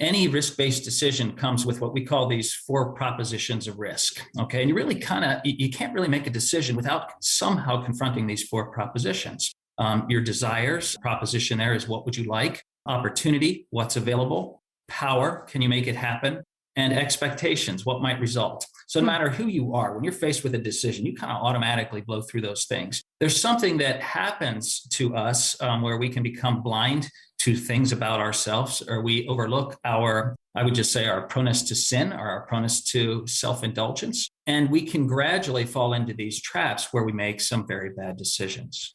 any risk-based decision comes with what we call these 4 propositions of risk. Okay. And you really you can't really make a decision without somehow confronting these 4 propositions. Your desires, proposition there is what would you like? Opportunity, what's available? Power, can you make it happen? And expectations, what might result? So no matter who you are, when you're faced with a decision, you kind of automatically blow through those things. There's something that happens to us where we can become blind to things about ourselves, or we overlook our proneness to sin, or our proneness to self-indulgence. And we can gradually fall into these traps where we make some very bad decisions.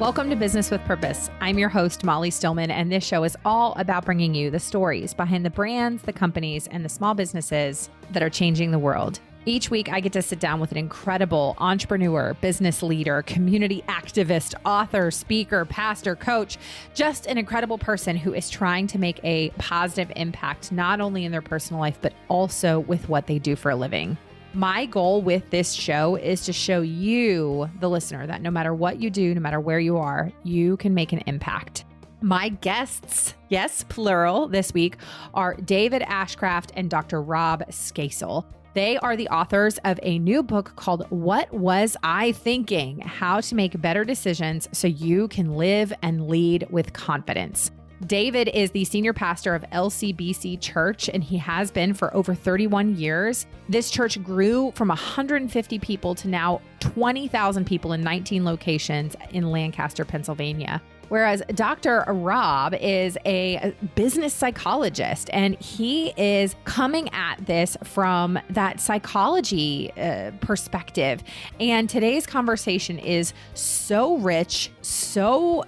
Welcome to Business with Purpose. I'm your host, Molly Stillman, and this show is all about bringing you the stories behind the brands, the companies, and the small businesses that are changing the world. Each week, I get to sit down with an incredible entrepreneur, business leader, community activist, author, speaker, pastor, coach, just an incredible person who is trying to make a positive impact, not only in their personal life, but also with what they do for a living. My goal with this show is to show you, the listener, that no matter what you do, no matter where you are, you can make an impact. My guests, yes, plural, this week are David Ashcraft and Dr. Rob Skacel. They are the authors of a new book called What Was I Thinking? How to Make Better Decisions So You Can Live and Lead with Confidence. David is the Senior Pastor of LCBC Church, and he has been for over 31 years. This church grew from 150 people to now 20,000 people in 19 locations in Lancaster, Pennsylvania. Whereas Dr. Rob is a business psychologist, and he is coming at this from that psychology perspective. And today's conversation is so rich, so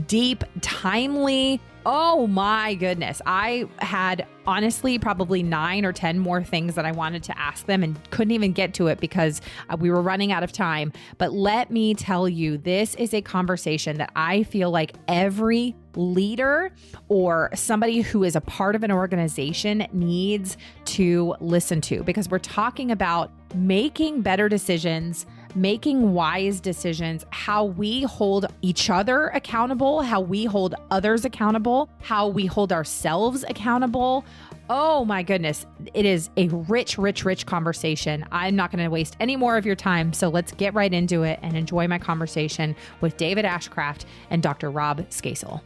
deep, timely. Oh my goodness. I had honestly probably 9 or 10 more things that I wanted to ask them and couldn't even get to it because we were running out of time. But let me tell you, this is a conversation that I feel like every leader or somebody who is a part of an organization needs to listen to, because we're talking about making better decisions, making wise decisions, how we hold each other accountable, how we hold others accountable, how we hold ourselves accountable. Oh my goodness. It is a rich, rich, rich conversation. I'm not going to waste any more of your time. So let's get right into it and enjoy my conversation with David Ashcraft and Dr. Rob Skacel.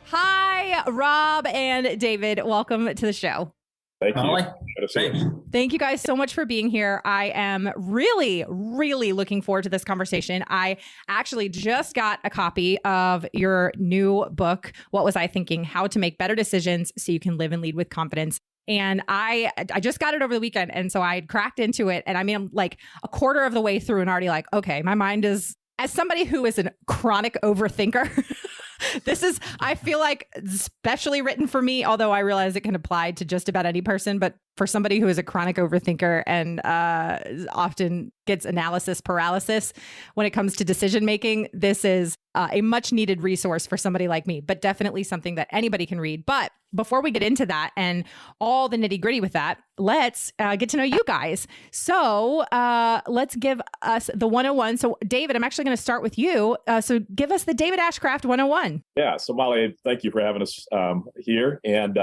Hi, Rob and David. Welcome to the show. Thank you. Thanks. Thank you guys so much for being here. I am really, really looking forward to this conversation. I actually just got a copy of your new book, What Was I Thinking? How to Make Better Decisions So You Can Live and Lead with Confidence. And I just got it over the weekend. And so I had cracked into it. And I mean, I'm like a quarter of the way through and already like, okay, my mind is, as somebody who is a chronic overthinker, this is, I feel like, specially written for me, although I realize it can apply to just about any person. But for somebody who is a chronic overthinker and often gets analysis paralysis when it comes to decision making, this is a much needed resource for somebody like me, but definitely something that anybody can read. But before we get into that and all the nitty gritty with that, let's get to know you guys. So let's give us the 101. So David, I'm actually going to start with you. So give us the David Ashcraft 101. Yeah. So Molly, thank you for having us here. And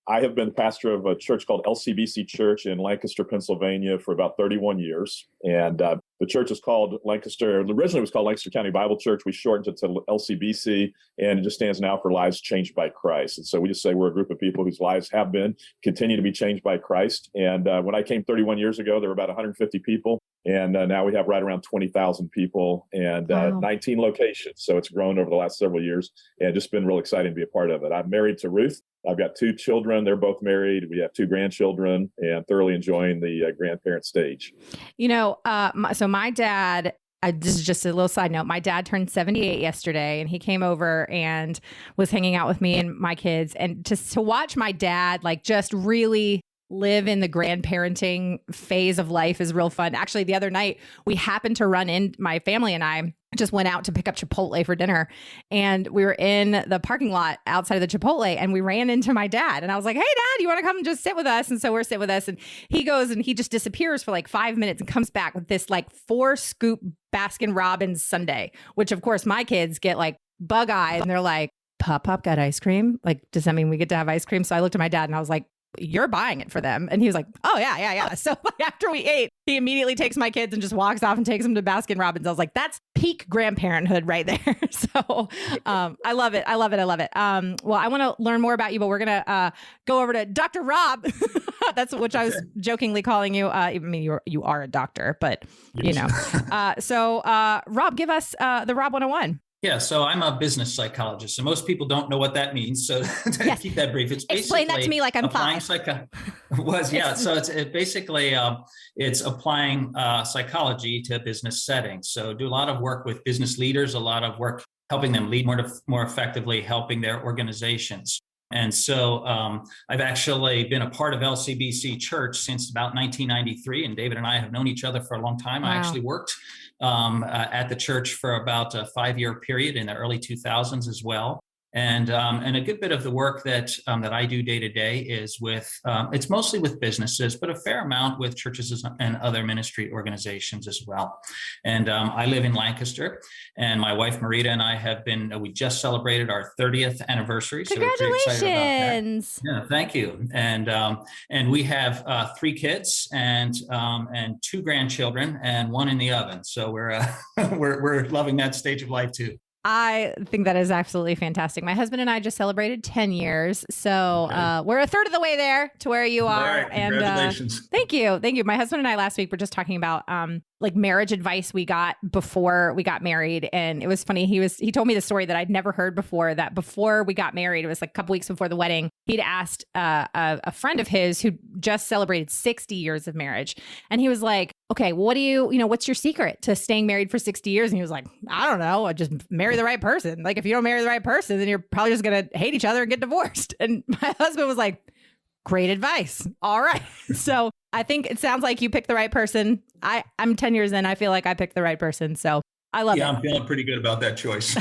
I have been pastor of a church called LCBC Church in Lancaster, Pennsylvania for about 31 years. And the church is called originally it was called Lancaster County Bible Church. We shortened it to LCBC, and it just stands now for Lives Changed by Christ. And so we just say we're a group of people whose lives have been, continue to be changed by Christ. And when I came 31 years ago, there were about 150 people. And now we have right around 20,000 people and 19 locations. So it's grown over the last several years and just been real exciting to be a part of it. I'm married to Ruth. I've got 2 children. They're both married. We have 2 grandchildren and thoroughly enjoying the grandparent stage. You know, so my dad, this is just a little side note. My dad turned 78 yesterday and he came over and was hanging out with me and my kids. And just to watch my dad, like, just really live in the grandparenting phase of life is real fun. Actually, the other night we happened to run in, my family and I just went out to pick up Chipotle for dinner. And we were in the parking lot outside of the Chipotle and we ran into my dad. And I was like, hey, Dad, you want to come and just sit with us? And so we're sitting with us. And he goes and he just disappears for like 5 minutes and comes back with this like 4-scoop Baskin Robbins sundae, which of course my kids get like bug eyes and they're like, Pop got ice cream? Like, does that mean we get to have ice cream? So I looked at my dad and I was like, you're buying it for them. And he was like, oh, yeah. So after we ate, he immediately takes my kids and just walks off and takes them to Baskin Robbins. I was like, that's peak grandparenthood right there. So I love it. Well, I want to learn more about you, but we're going to go over to Dr. Rob. That's which I was jokingly calling you. I mean, you are a doctor, but Yes. So Rob, give us the Rob 101. Yeah, so I'm a business psychologist, so most people don't know what that means. So to keep that brief, it's explain that to me like I'm five. So it's basically it's applying psychology to business settings. So do a lot of work with business leaders, a lot of work helping them lead more effectively, helping their organizations. And so I've actually been a part of LCBC Church since about 1993, and David and I have known each other for a long time. Wow. I actually worked at the church for about a 5-year period in the early 2000s as well. And a good bit of the work that I do day to day is with, it's mostly with businesses, but a fair amount with churches and other ministry organizations as well. And I live in Lancaster, and my wife Marita and I we just celebrated our 30th anniversary. Congratulations! So we're pretty excited about that. Yeah, thank you. And we have 3 kids and 2 grandchildren and 1 in the oven. So we're loving that stage of life too. I think that is absolutely fantastic. My husband and I just celebrated 10 years. So we're a third of the way there to where you are. All right, congratulations. Thank you. My husband and I last week were just talking about like marriage advice we got before we got married. And it was funny. He told me the story that I'd never heard before, that before we got married, it was like a couple weeks before the wedding, he'd asked a friend of his who just celebrated 60 years of marriage. And he was like, okay, what what's your secret to staying married for 60 years? And he was like, I don't know. I just marry the right person. Like if you don't marry the right person, then you're probably just going to hate each other and get divorced. And my husband was like, great advice. All right. So I think it sounds like you picked the right person. I'm 10 years in. I feel like I picked the right person. So I love it. Yeah, I'm feeling pretty good about that choice.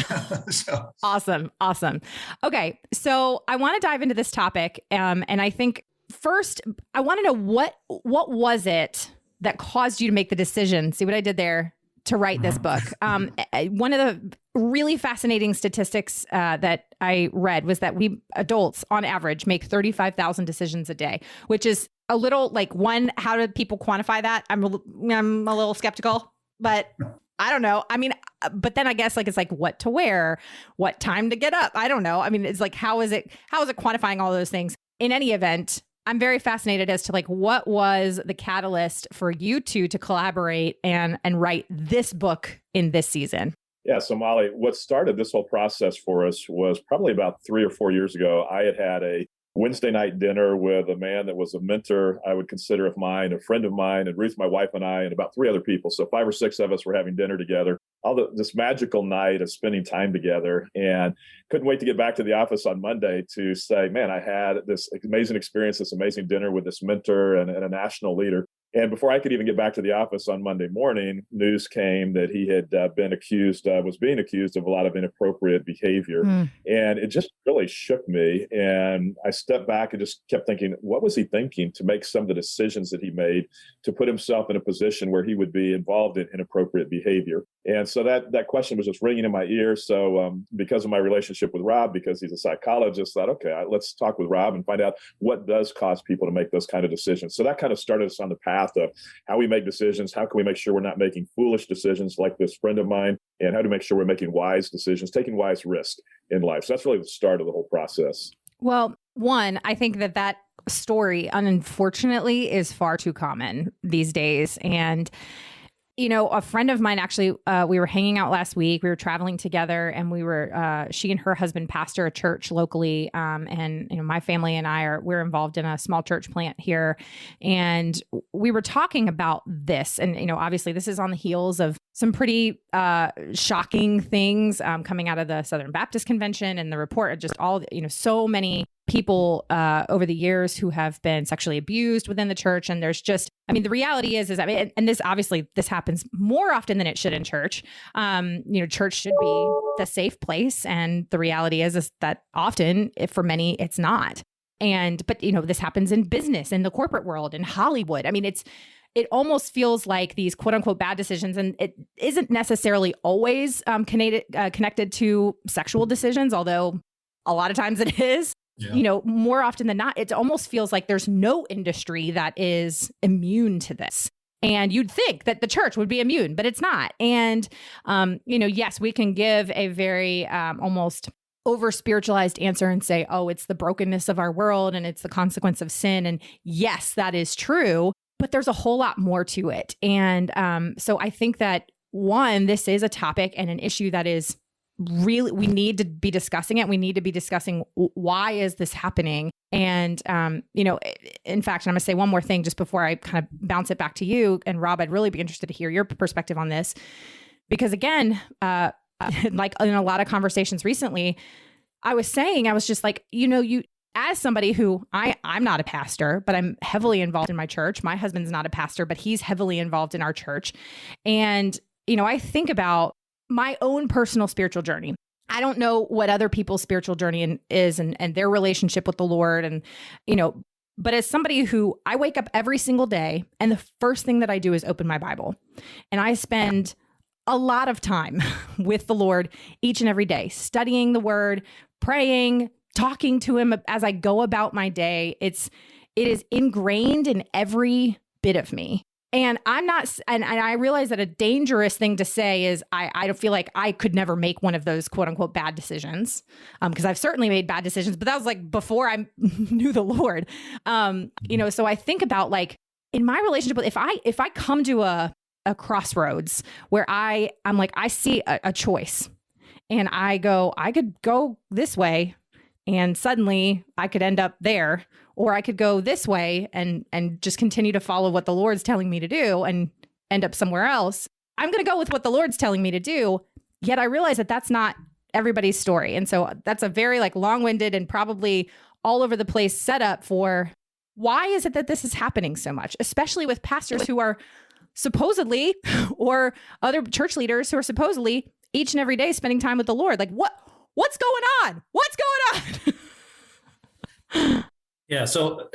Awesome. Okay. So I want to dive into this topic. And I think first I want to know what was it that caused you to make the decision? See what I did there? To write this book. One of the really fascinating statistics that I read was that we adults on average make 35,000 decisions a day, which is a little like how do people quantify that? I'm a little skeptical, but I don't know. I mean, but then I guess it's like what to wear, what time to get up. I don't know. I mean, it's like, how is it quantifying all those things? In any event, I'm very fascinated as to what was the catalyst for you two to collaborate and write this book in this season. Yeah. So Molly, what started this whole process for us was probably about 3 or 4 years ago. I had a Wednesday night dinner with a man that was a mentor I would consider of mine, a friend of mine, and Ruth, my wife, and I, and about 3 other people. So 5 or 6 of us were having dinner together. This magical night of spending time together, and couldn't wait to get back to the office on Monday to say, man, I had this amazing experience, this amazing dinner with this mentor and a national leader. And before I could even get back to the office on Monday morning, news came that he had was being accused of a lot of inappropriate behavior. And it just really shook me. And I stepped back and just kept thinking, what was he thinking to make some of the decisions that he made to put himself in a position where he would be involved in inappropriate behavior? And so that question was just ringing in my ear. So because of my relationship with Rob, because he's a psychologist, I thought, okay, let's talk with Rob and find out what does cause people to make those kind of decisions. So that kind of started us on the path of how we make decisions. How can we make sure we're not making foolish decisions like this friend of mine? And how to make sure we're making wise decisions, taking wise risk in life. So that's really the start of the whole process. Well, one, I think that story, unfortunately, is far too common these days. And a friend of mine, actually, we were hanging out last week. We were traveling together, and she and her husband pastor a church locally. And my family and we're involved in a small church plant here. And we were talking about this. And, obviously this is on the heels of some pretty shocking things coming out of the Southern Baptist Convention and the report of just all, so many people over the years who have been sexually abused within the church. And there's just, the reality is and this happens more often than it should in church. Church should be the safe place. And the reality is that often, for many, it's not. But this happens in business, in the corporate world, in Hollywood. It almost feels like these quote unquote bad decisions, and it isn't necessarily always connected to sexual decisions, although a lot of times it is. Yeah. More often than not, it almost feels like there's no industry that is immune to this. And you'd think that the church would be immune, but it's not. And, yes, we can give a very almost over spiritualized answer and say, oh, it's the brokenness of our world and it's the consequence of sin. And yes, that is true, but there's a whole lot more to it. And so I think that one, this is a topic and an issue that is really, we need to be discussing it. We need to be discussing why is this happening? And, in fact, I'm going to say one more thing just before I kind of bounce it back to you. And Rob, I'd really be interested to hear your perspective on this, because again, like in a lot of conversations recently, I was just like, you, as somebody who I'm not a pastor, but I'm heavily involved in my church. My husband's not a pastor, but he's heavily involved in our church. And, I think about my own personal spiritual journey. I don't know what other people's spiritual journey is and their relationship with the Lord. And, but as somebody who I wake up every single day and the first thing that I do is open my Bible, and I spend a lot of time with the Lord each and every day, studying the word, praying, talking to him as I go about my day. It is ingrained in every bit of me. And I'm not, and I realize that a dangerous thing to say is I don't feel like I could never make one of those quote unquote bad decisions. Because I've certainly made bad decisions, but that was like before I knew the Lord. So I think about like in my relationship with, if I come to a crossroads where I'm like, I see a choice and I could go this way and suddenly I could end up there, or I could go this way and just continue to follow what the Lord's telling me to do and end up somewhere else. I'm going to go with what the Lord's telling me to do. Yet I realize that that's not everybody's story. And so that's a very like long-winded and probably all over the place setup for why is it that this is happening so much, especially with pastors who are supposedly, or other church leaders who are supposedly each and every day spending time with the Lord. Like what's going on? What's going on? Yeah. So,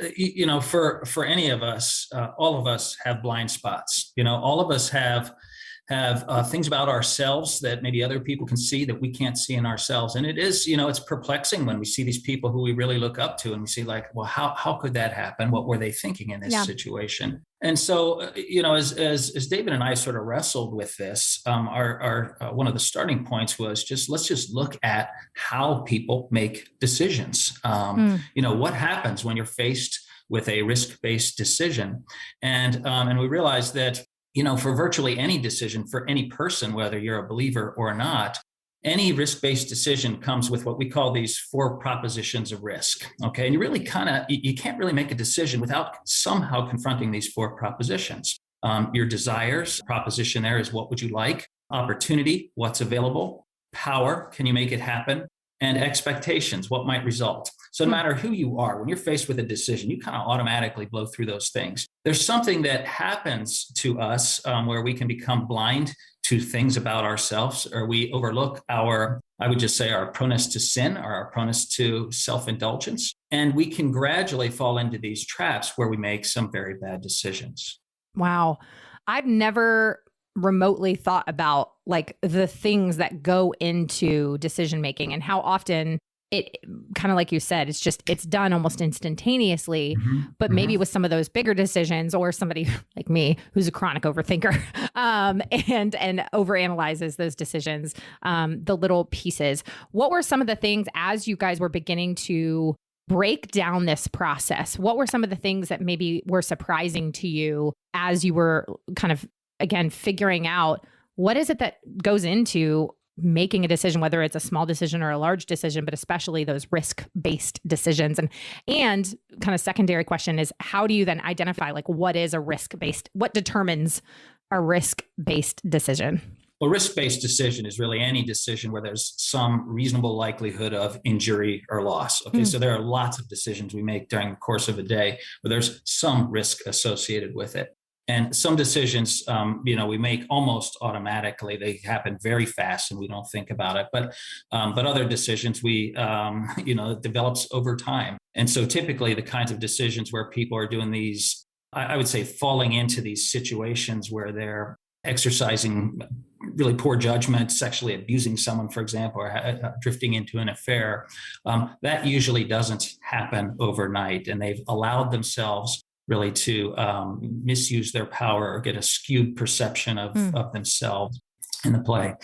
for any of us, all of us have blind spots. All of us have things about ourselves that maybe other people can see that we can't see in ourselves. And it is, it's perplexing when we see these people who we really look up to and we see like, well, how could that happen? What were they thinking in this situation? And so, as David and I sort of wrestled with this, our one of the starting points was let's just look at how people make decisions. What happens when you're faced with a risk-based decision? And we realized that, for virtually any decision for any person, whether you're a believer or not, any risk-based decision comes with what we call these 4 propositions of risk. Okay. And you really you can't really make a decision without somehow confronting these 4 propositions. Your desires, proposition there is what would you like? Opportunity, what's available? Power, can you make it happen? And expectations, what might result? So no matter who you are, when you're faced with a decision, you kind of automatically blow through those things. There's something that happens to us where we can become blind to things about ourselves, or we overlook our proneness to sin, or our proneness to self-indulgence. And we can gradually fall into these traps where we make some very bad decisions. Wow. I've never remotely thought about like the things that go into decision making and how often it kind of like you said, it's done almost instantaneously, but maybe with some of those bigger decisions, or somebody like me who's a chronic overthinker and overanalyzes those decisions, the little pieces. What were some of the things as you guys were beginning to break down this process? What were some of the things that maybe were surprising to you as you were kind of, again, figuring out what is it that goes into making a decision, whether it's a small decision or a large decision, but especially those risk-based decisions? And kind of secondary question is, how do you then identify like what determines a risk-based decision? Well, risk-based decision is really any decision where there's some reasonable likelihood of injury or loss. Okay, so there are lots of decisions we make during the course of a day where there's some risk associated with it. And some decisions, we make almost automatically. They happen very fast and we don't think about it. But other decisions, it develops over time. And so typically the kinds of decisions where people are doing these, I would say, falling into these situations where they're exercising really poor judgment, sexually abusing someone, for example, or drifting into an affair, that usually doesn't happen overnight. And they've allowed themselves really to misuse their power or get a skewed perception of themselves in the play.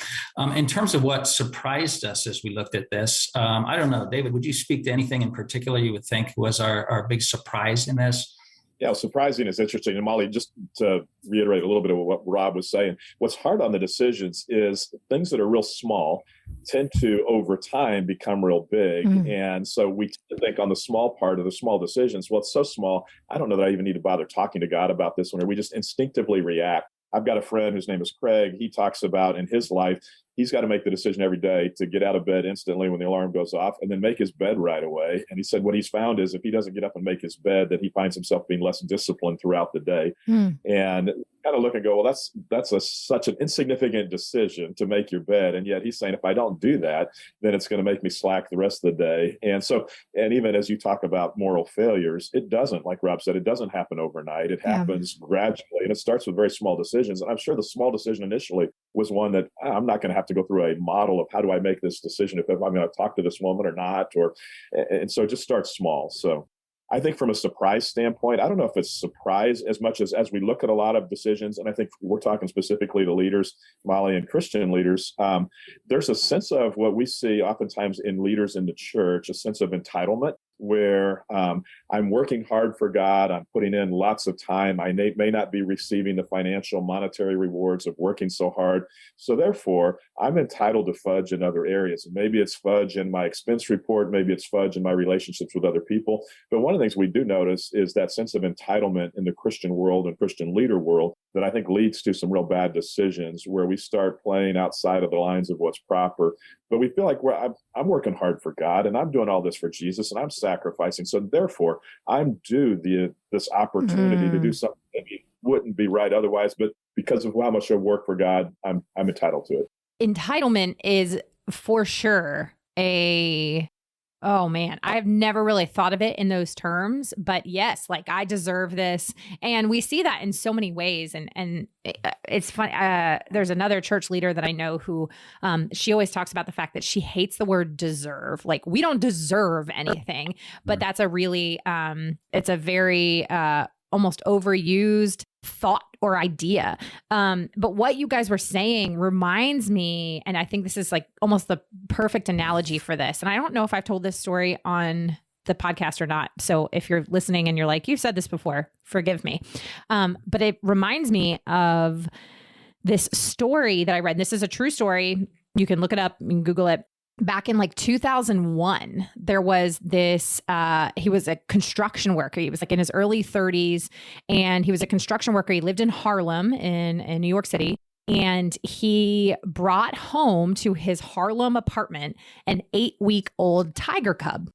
In terms of what surprised us as we looked at this, I don't know, David, would you speak to anything in particular you would think was our big surprise in this? Yeah, surprising is interesting. And Molly, just to reiterate a little bit of what Rob was saying, what's hard on the decisions is things that are real small tend to, over time, become real big. And so we tend to think on the small part of the small decisions, well, it's so small, I don't know that I even need to bother talking to God about this one, or we just instinctively react. I've got a friend whose name is Craig. He talks about in his life, he's got to make the decision every day to get out of bed instantly when the alarm goes off and then make his bed right away. And he said what he's found is if he doesn't get up and make his bed, that he finds himself being less disciplined throughout the day. And kind of look and go, well, that's such an insignificant decision to make your bed. And yet he's saying, if I don't do that, then it's going to make me slack the rest of the day. And so, and even as you talk about moral failures, it doesn't, like Rob said, it doesn't happen overnight. It happens gradually, and it starts with very small decisions. And I'm sure the small decision initially was one that I'm not going to have to go through a model of how do I make this decision if I'm going to talk to this woman or not, and so it just starts small. So I think from a surprise standpoint, I don't know if it's surprise as much as we look at a lot of decisions, and I think we're talking specifically to leaders, Molly, and Christian leaders, there's a sense of what we see oftentimes in leaders in the church, a sense of entitlement, where I'm working hard for God, I'm putting in lots of time, I may not be receiving the financial monetary rewards of working so hard, so therefore I'm entitled to fudge in other areas. And maybe it's fudge in my expense report, maybe it's fudge in my relationships with other people. But one of the things we do notice is that sense of entitlement in the Christian world and Christian leader world that I think leads to some real bad decisions where we start playing outside of the lines of what's proper. But we feel like I'm working hard for God and I'm doing all this for Jesus and I'm sacrificing. So therefore, I'm due this opportunity to do something that wouldn't be right otherwise. But because of how much I work for God, I'm entitled to it. Entitlement is for sure oh man, I've never really thought of it in those terms, but yes, like I deserve this. And we see that in so many ways. And it's funny. There's another church leader that I know who, she always talks about the fact that she hates the word deserve. Like we don't deserve anything, but that's a really, it's a very, almost overused thought or idea. But what you guys were saying reminds me, and I think this is like almost the perfect analogy for this. And I don't know if I've told this story on the podcast or not. So if you're listening and you're like, you've said this before, forgive me. But it reminds me of this story that I read. This is a true story. You can look it up, you can Google it. Back in like 2001, there was this, he was a construction worker. He was like in his early 30s and he was a construction worker. He lived in Harlem in New York City. And he brought home to his Harlem apartment an 8-week-old tiger cub.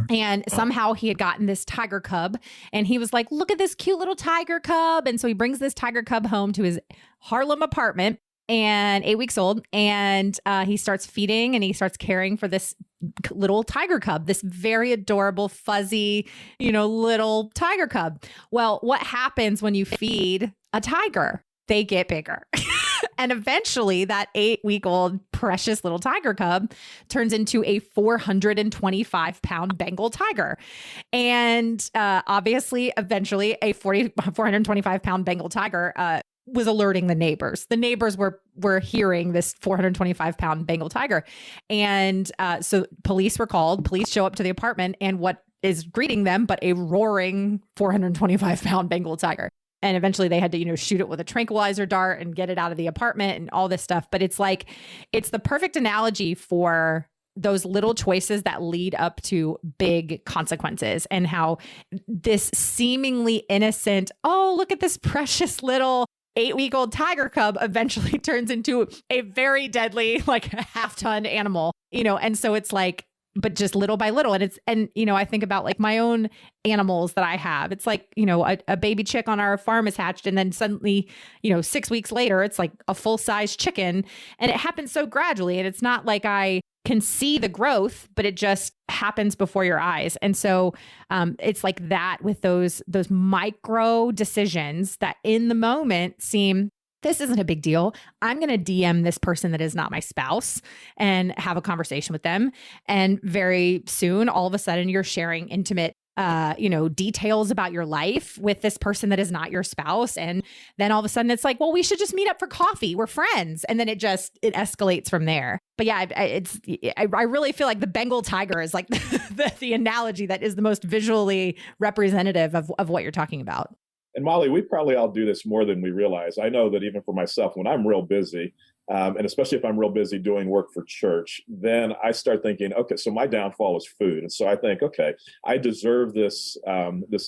And somehow he had gotten this tiger cub and he was like, look at this cute little tiger cub. And so he brings this tiger cub home to his Harlem apartment. And 8 weeks old, and he starts feeding and he starts caring for this little tiger cub, this very adorable, fuzzy, little tiger cub. Well, what happens when you feed a tiger? They get bigger. And eventually that 8-week-old precious little tiger cub turns into a 425-pound Bengal tiger. And obviously, eventually a 425-pound Bengal tiger was alerting the neighbors. The neighbors were hearing this 425-pound Bengal tiger. And so police were called. Police show up to the apartment, and what is greeting them but a roaring 425-pound Bengal tiger. And eventually they had to, shoot it with a tranquilizer dart and get it out of the apartment and all this stuff. But it's like, it's the perfect analogy for those little choices that lead up to big consequences, and how this seemingly innocent, oh, look at this precious little 8-week-old tiger cub eventually turns into a very deadly, like half-ton animal, and so it's like, but just little by little. And I think about like my own animals that I have. It's like, a baby chick on our farm is hatched, and then suddenly, 6 weeks later, it's like a full-size chicken, and it happens so gradually. And it's not like I can see the growth, but it just happens before your eyes. And so it's like that with those micro decisions that in the moment seem this isn't a big deal. I'm going to DM this person that is not my spouse and have a conversation with them. And very soon, all of a sudden, you're sharing intimate details about your life with this person that is not your spouse. And then all of a sudden it's like, well, we should just meet up for coffee. We're friends. And then it escalates from there. But yeah, I really feel like the Bengal tiger is like the analogy that is the most visually representative of what you're talking about. And Molly, we probably all do this more than we realize. I know that even for myself, when I'm real busy, and especially if I'm real busy doing work for church, then I start thinking, okay, so my downfall is food. And so I think, okay, I deserve this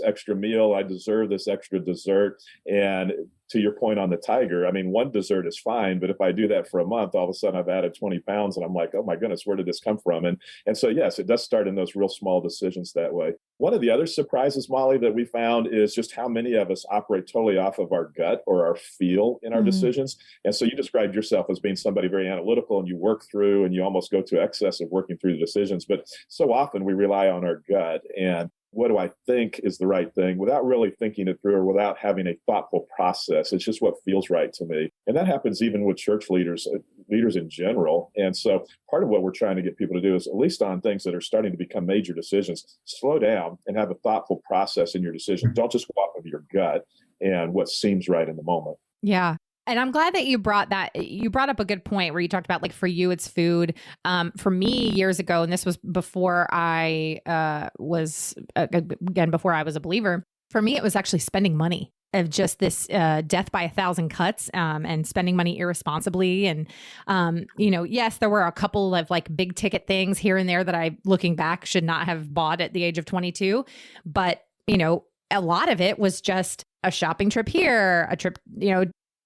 extra meal. I deserve this extra dessert. And to your point on the tiger, I mean, one dessert is fine, but if I do that for a month, all of a sudden I've added 20 pounds and I'm like, oh my goodness, where did this come from? And so, yes, it does start in those real small decisions that way. One of the other surprises, Molly, that we found is just how many of us operate totally off of our gut or our feel in our decisions. And so you described yourself as being somebody very analytical, and you work through and you almost go to excess of working through the decisions. But so often we rely on our gut and what do I think is the right thing without really thinking it through or without having a thoughtful process. It's just what feels right to me. And that happens even with church leaders in general. And so part of what we're trying to get people to do is, at least on things that are starting to become major decisions, slow down and have a thoughtful process in your decision. Don't just go off of your gut and what seems right in the moment. Yeah. And I'm glad that you brought up a good point where you talked about, like, for you, it's food. For me, years ago, and this was before I was a believer, for me, it was actually spending money, of just this death by 1,000 cuts, and spending money irresponsibly. And, yes, there were a couple of like big ticket things here and there that I, looking back, should not have bought at the age of 22. But, a lot of it was just a shopping trip here, a trip,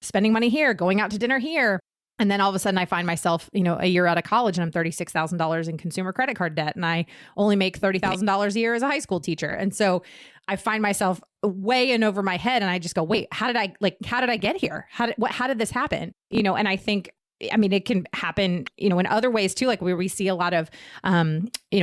spending money here, going out to dinner here. And then all of a sudden I find myself, a year out of college and I'm $36,000 in consumer credit card debt. And I only make $30,000 a year as a high school teacher. And so I find myself way in over my head, and I just go, wait, how did I get here? How did this happen? And I think, it can happen, in other ways too, like where we see a lot of,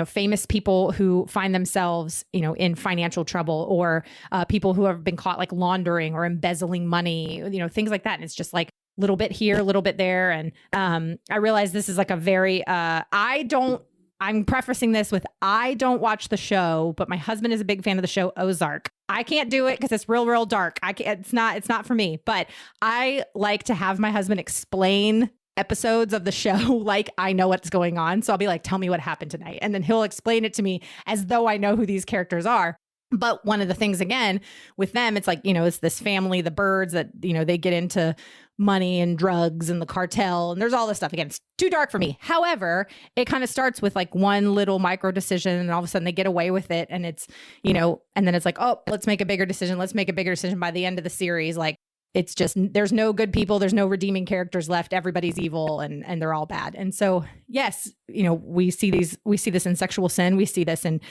famous people who find themselves, in financial trouble, or people who have been caught like laundering or embezzling money, things like that. And it's just like a little bit here, a little bit there. And I realize this is like a very, I'm prefacing this with, I don't watch the show, but my husband is a big fan of the show Ozark. I can't do it because it's real, real dark. It's not for me, but I like to have my husband explain episodes of the show like I know what's going on. So I'll be like, tell me what happened tonight. And then he'll explain it to me as though I know who these characters are. But one of the things, again, with them, it's like, it's this family, the Birds, that, they get into money and drugs and the cartel, and there's all this stuff. Again, it's too dark for me. However, it kind of starts with like one little micro decision, and all of a sudden they get away with it. And it's, and then it's like, oh, let's make a bigger decision. Let's make a bigger decision by the end of the series. Like, it's just, there's no good people. There's no redeeming characters left. Everybody's evil and they're all bad. And so, yes, we see this in sexual sin. We see this in,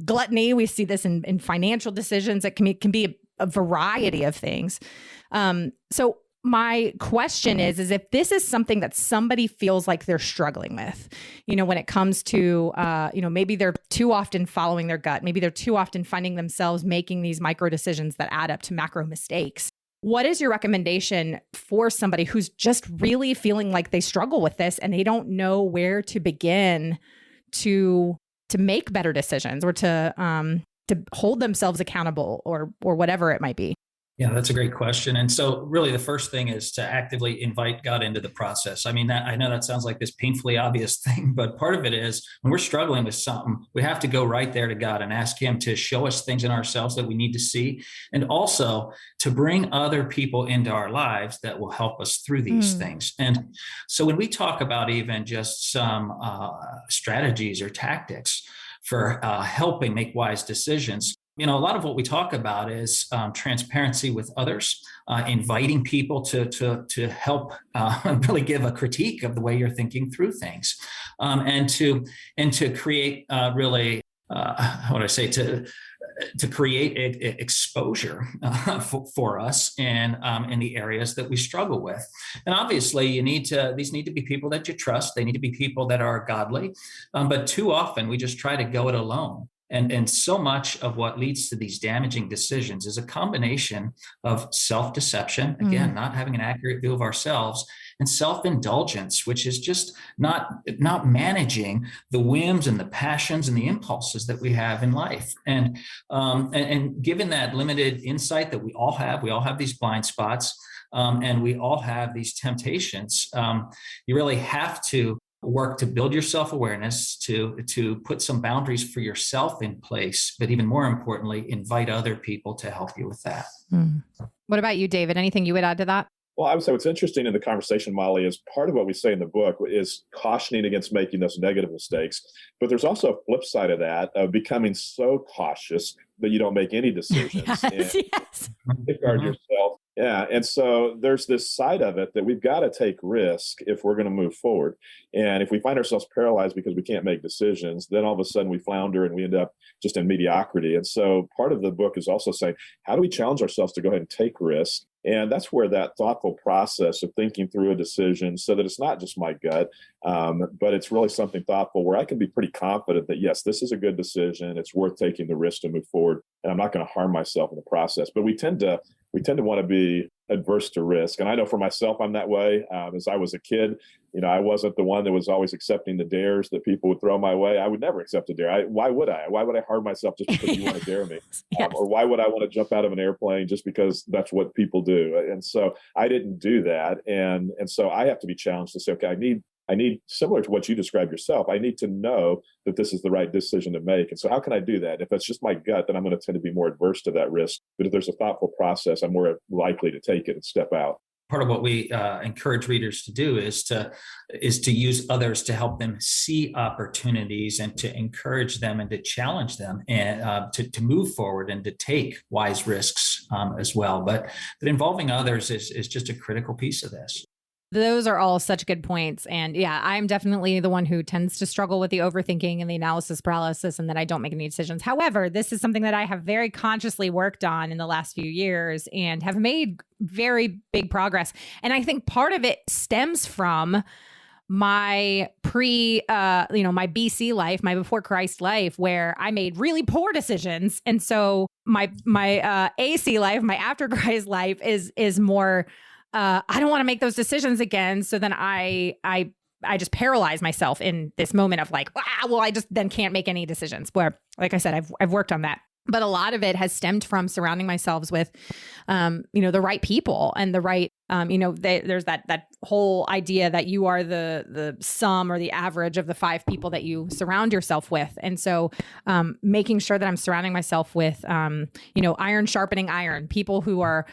gluttony. We see this in financial decisions. That can be a variety of things. So my question is if this is something that somebody feels like they're struggling with, when it comes to, maybe they're too often following their gut. Maybe they're too often finding themselves making these micro decisions that add up to macro mistakes. What is your recommendation for somebody who's just really feeling like they struggle with this and they don't know where to begin to make better decisions, or to hold themselves accountable, or whatever it might be? Yeah, that's a great question. And so really the first thing is to actively invite God into the process. I know that sounds like this painfully obvious thing, but part of it is when we're struggling with something, we have to go right there to God and ask him to show us things in ourselves that we need to see, and also to bring other people into our lives that will help us through these things. And so when we talk about even just some strategies or tactics for helping make wise decisions, a lot of what we talk about is transparency with others, inviting people to help really give a critique of the way you're thinking through things, and to create really to create exposure for us in the areas that we struggle with. And obviously, these need to be people that you trust. They need to be people that are godly. But too often we just try to go it alone. And so much of what leads to these damaging decisions is a combination of self-deception, again, not having an accurate view of ourselves, and self-indulgence, which is just not managing the whims and the passions and the impulses that we have in life. And given that limited insight that we all have these blind spots, and we all have these temptations, you really have to work to build your self-awareness, to put some boundaries for yourself in place, but even more importantly, invite other people to help you with that. What about you, David? Anything you would add to that? Well, I would say what's interesting in the conversation, Molly, is part of what we say in the book is cautioning against making those negative mistakes. But there's also a flip side of that, of becoming so cautious that you don't make any decisions and safeguard yourself. Yeah. And so there's this side of it that we've got to take risk if we're going to move forward. And if we find ourselves paralyzed because we can't make decisions, then all of a sudden we flounder and we end up just in mediocrity. And so part of the book is also saying, how do we challenge ourselves to go ahead and take risks? And that's where that thoughtful process of thinking through a decision so that it's not just my gut, but it's really something thoughtful where I can be pretty confident that, yes, this is a good decision. It's worth taking the risk to move forward. And I'm not going to harm myself in the process. But we tend to want to be adverse to risk. And I know for myself, I'm that way. As I was a kid, I wasn't the one that was always accepting the dares that people would throw my way. I would never accept a dare. Why would I? Why would I harm myself just because you want to dare me? Or why would I want to jump out of an airplane just because that's what people do? And so I didn't do that. And so I have to be challenged to say, okay, I need, similar to what you described yourself, I need to know that this is the right decision to make. And so how can I do that? If it's just my gut, then I'm going to tend to be more adverse to that risk. But if there's a thoughtful process, I'm more likely to take it and step out. Part of what we encourage readers to do is to use others to help them see opportunities and to encourage them and to challenge them and to move forward and to take wise risks as well. But involving others is just a critical piece of this. Those are all such good points. And yeah, I'm definitely the one who tends to struggle with the overthinking and the analysis paralysis and that I don't make any decisions. However, this is something that I have very consciously worked on in the last few years and have made very big progress. And I think part of it stems from my my BC life, my before Christ life, where I made really poor decisions. And so my AC life, my after Christ life is more I don't want to make those decisions again. So then I just paralyze myself in this moment of like, I just then can't make any decisions. Where, like I said, I've worked on that. But a lot of it has stemmed from surrounding myself with, the right people and the right, there's that whole idea that you are the sum or the average of the 5 people that you surround yourself with. And so making sure that I'm surrounding myself with, iron sharpening iron, people who are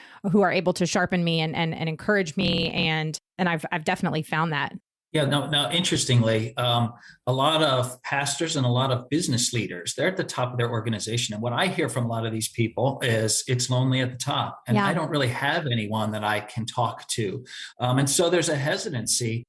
able to sharpen me and encourage me. And I've definitely found that. Yeah, now, interestingly, a lot of pastors and a lot of business leaders, they're at the top of their organization. And what I hear from a lot of these people is it's lonely at the top. And I don't really have anyone that I can talk to. And so there's a hesitancy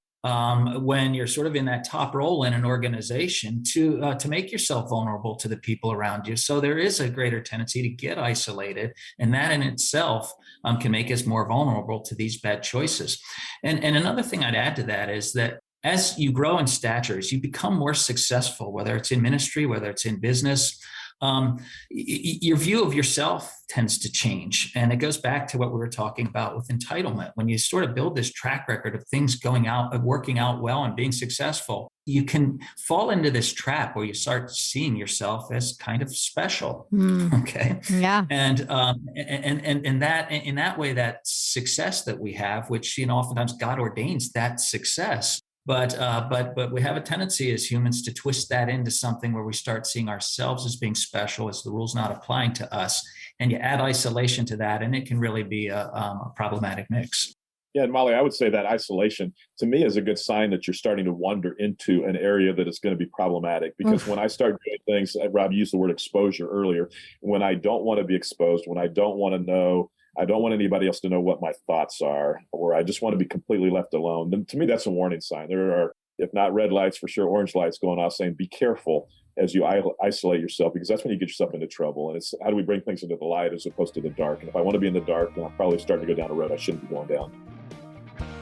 when you're sort of in that top role in an organization to make yourself vulnerable to the people around you. So there is a greater tendency to get isolated, and that in itself can make us more vulnerable to these bad choices. And another thing I'd add to that is that as you grow in stature, as you become more successful, whether it's in ministry, whether it's in business, your view of yourself tends to change. And it goes back to what we were talking about with entitlement. When you sort of build this track record of things going out, of working out well and being successful, you can fall into this trap where you start seeing yourself as kind of special. Okay. Yeah. And that in that way, that success that we have, which, oftentimes God ordains that success. But we have a tendency as humans to twist that into something where we start seeing ourselves as being special, as the rules not applying to us. And you add isolation to that, and it can really be a problematic mix. Yeah, and Molly, I would say that isolation, to me, is a good sign that you're starting to wander into an area that is going to be problematic. Because when I start doing things, Rob used the word exposure earlier, when I don't want to be exposed, when I don't want to know, I don't want anybody else to know what my thoughts are, or I just want to be completely left alone, then to me, that's a warning sign. There are, if not red lights, for sure, orange lights going off saying, be careful as you isolate yourself, because that's when you get yourself into trouble. And it's how do we bring things into the light as opposed to the dark? And if I want to be in the dark, then I'm probably starting to go down a road I shouldn't be going down.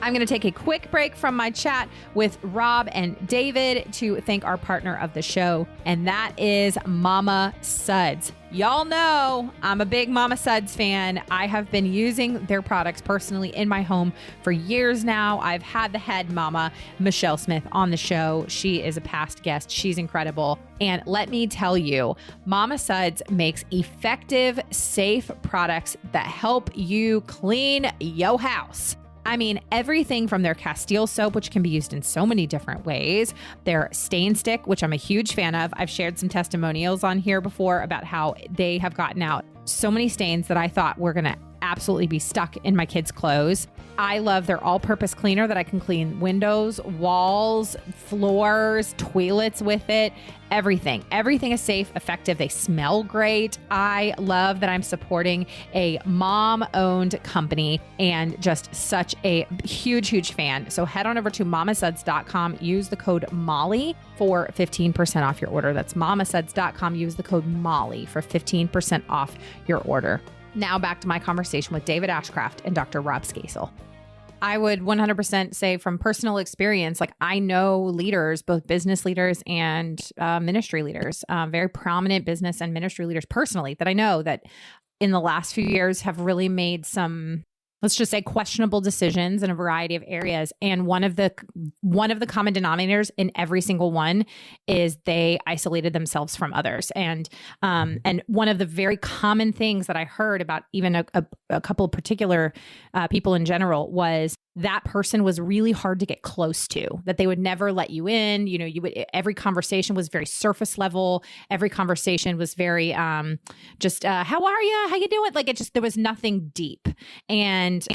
I'm going to take a quick break from my chat with Rob and David to thank our partner of the show, and that is Mama Suds. Y'all know I'm a big Mama Suds fan. I have been using their products personally in my home for years now. I've had the head mama, Michelle Smith, on the show. She is a past guest. She's incredible. And let me tell you, Mama Suds makes effective, safe products that help you clean your house. I mean, everything from their Castile soap, which can be used in so many different ways, their stain stick, which I'm a huge fan of. I've shared some testimonials on here before about how they have gotten out so many stains that I thought were going to absolutely be stuck in my kids' clothes. I love their all-purpose cleaner that I can clean windows, walls, floors, toilets with it, everything. Everything is safe, effective. They smell great. I love that I'm supporting a mom-owned company and just such a huge, huge fan. So head on over to mamasuds.com, use the code Molly for 15% off your order. That's mamasuds.com, use the code Molly for 15% off your order. Now back to my conversation with David Ashcraft and Dr. Rob Skaisel. I would 100% say from personal experience, like I know leaders, both business leaders and ministry leaders, very prominent business and ministry leaders personally that I know that in the last few years have really made some, let's just say, questionable decisions in a variety of areas. And one of the common denominators in every single one is they isolated themselves from others. And one of the very common things that I heard about even a couple of particular people in general was that person was really hard to get close to, that they would never let you in. You know, every conversation was very surface level. Every conversation was very how are you? How you doing? Like there was nothing deep. And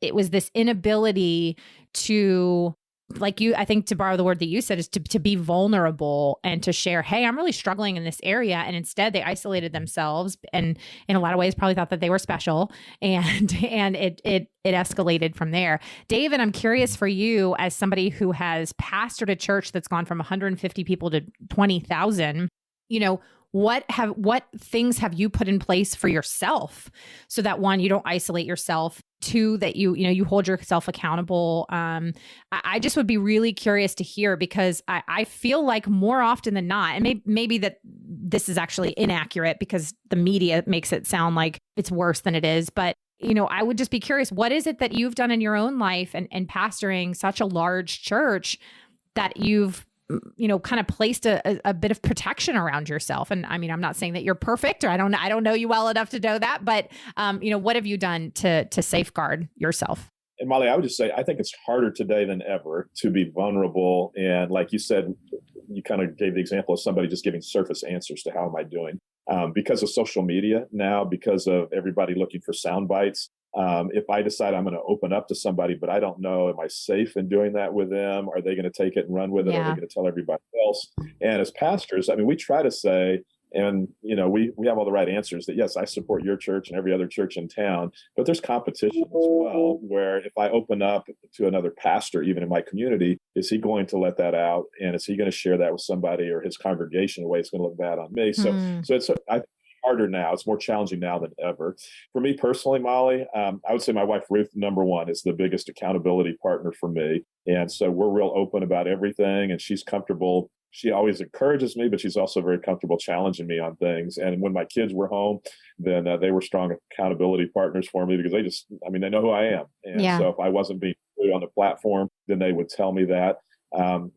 it was this inability to, like I think to borrow the word that you said, is to be vulnerable and to share, hey, I'm really struggling in this area. And instead they isolated themselves and in a lot of ways probably thought that they were special. And it escalated from there. David, I'm curious for you as somebody who has pastored a church that's gone from 150 people to 20,000, you know, what things have you put in place for yourself so that one, you don't isolate yourself, two, that you hold yourself accountable? I just would be really curious to hear, because I feel like more often than not, and maybe that this is actually inaccurate because the media makes it sound like it's worse than it is. But, you know, I would just be curious, what is it that you've done in your own life and pastoring such a large church that you've, you know, kind of placed a bit of protection around yourself? And I mean, I'm not saying that you're perfect, or I don't know you well enough to know that, but you know, what have you done to safeguard yourself? And Molly, I would just say, I think it's harder today than ever to be vulnerable. And like you said, you kind of gave the example of somebody just giving surface answers to how am I doing? Because of social media now, because of everybody looking for sound bites. If I decide I'm going to open up to somebody, but I don't know, am I safe in doing that with them? Are they going to take it and run with it? Yeah. Are they going to tell everybody else? And as pastors, I mean, we try to say, and, you know, we have all the right answers that, yes, I support your church and every other church in town, but there's competition as well, where if I open up to another pastor, even in my community, is he going to let that out? And is he going to share that with somebody or his congregation in a way it's going to look bad on me? So it's, I harder now. It's more challenging now than ever. For me personally, Molly, I would say my wife, Ruth, number one, is the biggest accountability partner for me. And so we're real open about everything, and she's comfortable. She always encourages me, but she's also very comfortable challenging me on things. And when my kids were home, then they were strong accountability partners for me, because they know who I am. And so if I wasn't being on the platform, then they would tell me that.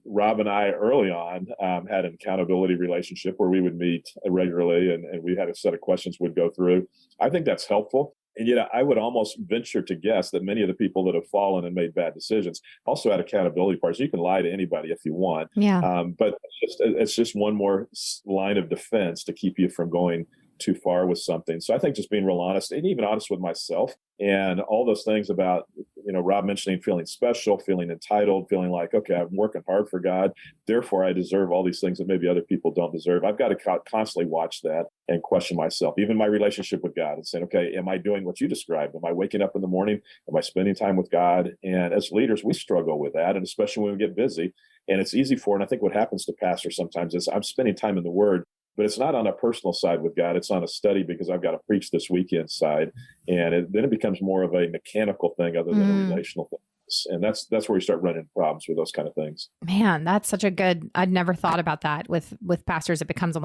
Rob and I early on had an accountability relationship where we would meet regularly, and we had a set of questions we'd go through. I think that's helpful. And yet I would almost venture to guess that many of the people that have fallen and made bad decisions also had accountability partners. You can lie to anybody if you want, but it's just one more line of defense to keep you from going too far with something. So I think just being real honest, and even honest with myself, and all those things about, you know, Rob mentioning feeling special, feeling entitled, feeling like, okay, I'm working hard for God, therefore I deserve all these things that maybe other people don't deserve. I've got to constantly watch that and question myself, even my relationship with God, and saying, okay, am I doing what you described? Am I waking up in the morning? Am I spending time with God? And as leaders, we struggle with that, and especially when we get busy. And it's easy and I think what happens to pastors sometimes is I'm spending time in the Word, but it's not on a personal side with God. It's on a study because I've got to preach this weekend side. And then it becomes more of a mechanical thing other than a relational thing. And that's where we start running problems with those kind of things. Man, that's such a good, I'd never thought about that with pastors. It becomes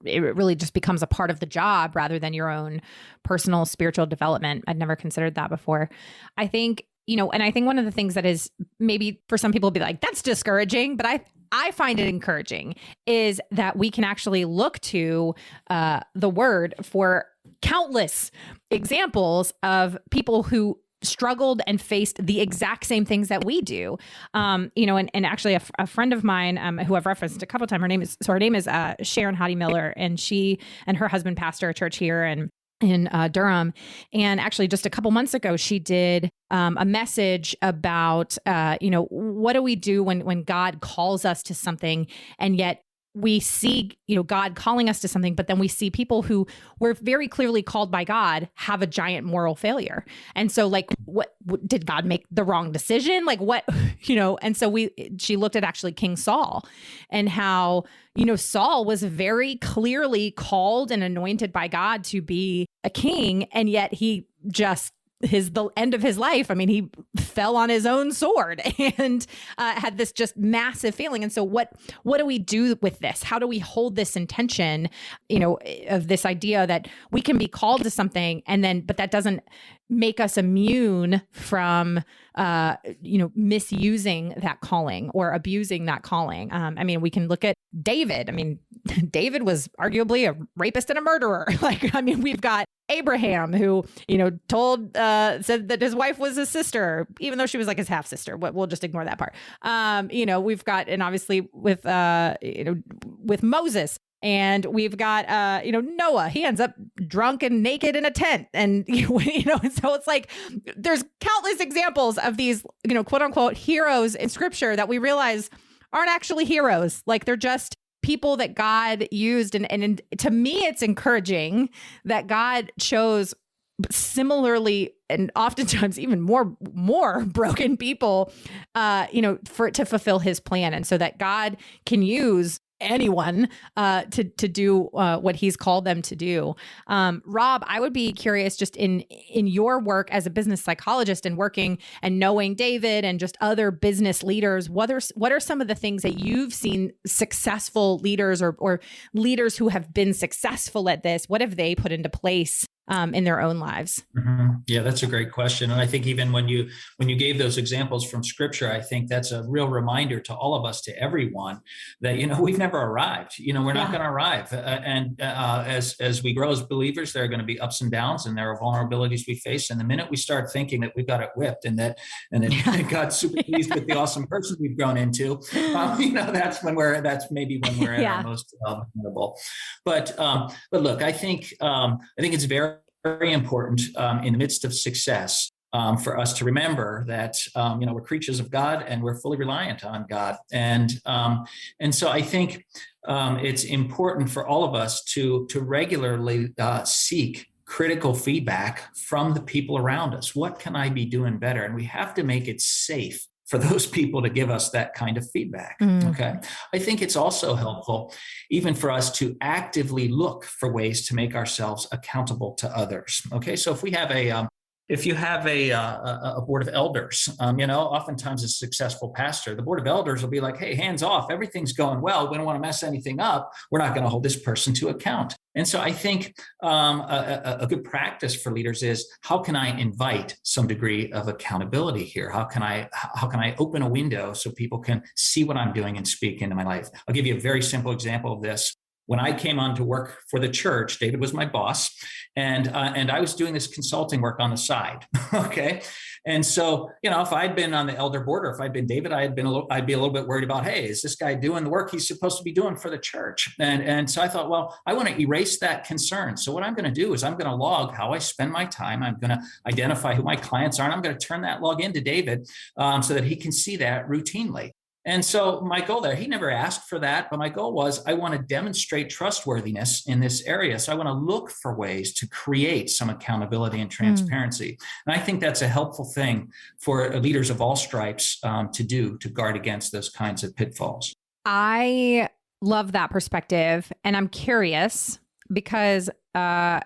it really just becomes a part of the job rather than your own personal spiritual development. I'd never considered that before. I think, and I think one of the things that is maybe for some people will be like, that's discouraging, but I find it encouraging is that we can actually look to the word for countless examples of people who struggled and faced the exact same things that we do. And actually a friend of mine who I've referenced a couple of times, her name is Sharon Hottie Miller, and she and her husband pastor a church here in Durham. And actually just a couple months ago, she did a message about, what do we do when God calls us to something, and yet we see, God calling us to something, but then we see people who were very clearly called by God have a giant moral failure. And so what did God make the wrong decision? And so she looked at actually King Saul and how, Saul was very clearly called and anointed by God to be a king. And yet he just, the end of his life, he fell on his own sword and had this just massive failing. And so what do we do with this? How do we hold this intention, of this idea that we can be called to something but that doesn't make us immune from, misusing that calling or abusing that calling. We can look at David. David was arguably a rapist and a murderer. We've got Abraham who, said that his wife was his sister, even though she was like his half sister. We'll just ignore that part. We've got, and obviously with Moses, and we've got, Noah. He ends up drunk and naked in a tent. And, so it's like there's countless examples of these, quote unquote heroes in scripture that we realize aren't actually heroes. They're just people that God used. And to me, it's encouraging that God chose similarly and oftentimes even more broken people, to fulfill his plan. And so that God can use anyone to do what he's called them to do. Rob, I would be curious just in your work as a business psychologist and working and knowing David and just other business leaders, what are some of the things that you've seen successful leaders or leaders who have been successful at this? What have they put into place in their own lives? Mm-hmm. Yeah, that's a great question. And I think even when you gave those examples from scripture, I think that's a real reminder to all of us, to everyone, that, we've never arrived. We're not going to arrive. As we grow as believers, there are going to be ups and downs, and there are vulnerabilities we face. And the minute we start thinking that we've got it whipped and that God's super pleased with the awesome person we've grown into, that's maybe when we're at our most vulnerable. But look, I think it's very important in the midst of success for us to remember that we're creatures of God and we're fully reliant on God, and so I think it's important for all of us to regularly seek critical feedback from the people around us. What can I be doing better? And we have to make it safe for those people to give us that kind of feedback. Okay. I think it's also helpful even for us to actively look for ways to make ourselves accountable to others. Okay. So if you have a board of elders, oftentimes a successful pastor, the board of elders will be like, hey, hands off, everything's going well. We don't want to mess anything up. We're not going to hold this person to account. And so I think a good practice for leaders is, how can I invite some degree of accountability here? How can I open a window so people can see what I'm doing and speak into my life? I'll give you a very simple example of this. When I came on to work for the church, David was my boss, and I was doing this consulting work on the side. Okay, and so if I'd been on the elder board, or if I'd been David, I'd be a little bit worried about, hey, is this guy doing the work he's supposed to be doing for the church? And so I thought, well, I want to erase that concern. So what I'm going to do is I'm going to log how I spend my time. I'm going to identify who my clients are, and I'm going to turn that log into David so that he can see that routinely. And so my goal there, he never asked for that, but my goal was, I want to demonstrate trustworthiness in this area. So I want to look for ways to create some accountability and transparency. And I think that's a helpful thing for leaders of all stripes to do, to guard against those kinds of pitfalls. I love that perspective. And I'm curious because, I